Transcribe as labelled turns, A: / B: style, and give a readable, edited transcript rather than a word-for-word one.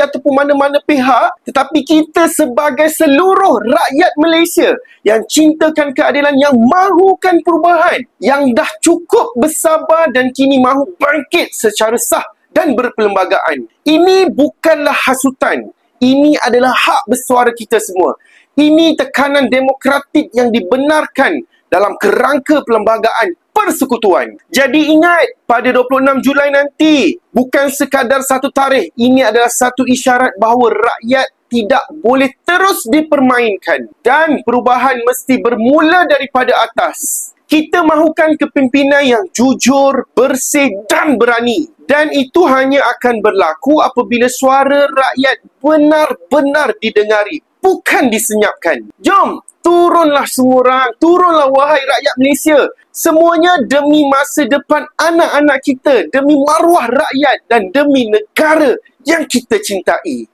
A: ataupun mana-mana pihak, tetapi kita sebagai seluruh rakyat Malaysia yang cintakan keadilan, yang mahukan perubahan, yang dah cukup bersabar dan kini mahu bangkit secara sah dan berperlembagaan. Ini bukanlah hasutan. Ini adalah hak bersuara kita semua. Ini tekanan demokratik yang dibenarkan dalam kerangka perlembagaan persekutuan. Jadi ingat, pada 26 Julai nanti, bukan sekadar satu tarikh. Ini adalah satu isyarat bahawa rakyat tidak boleh terus dipermainkan. Dan perubahan mesti bermula daripada atas. Kita mahukan kepimpinan yang jujur, bersih dan berani. Dan itu hanya akan berlaku apabila suara rakyat benar-benar didengari, bukan disenyapkan. Jom, turunlah semua orang, turunlah wahai rakyat Malaysia. Semuanya demi masa depan anak-anak kita, demi maruah rakyat dan demi negara yang kita cintai.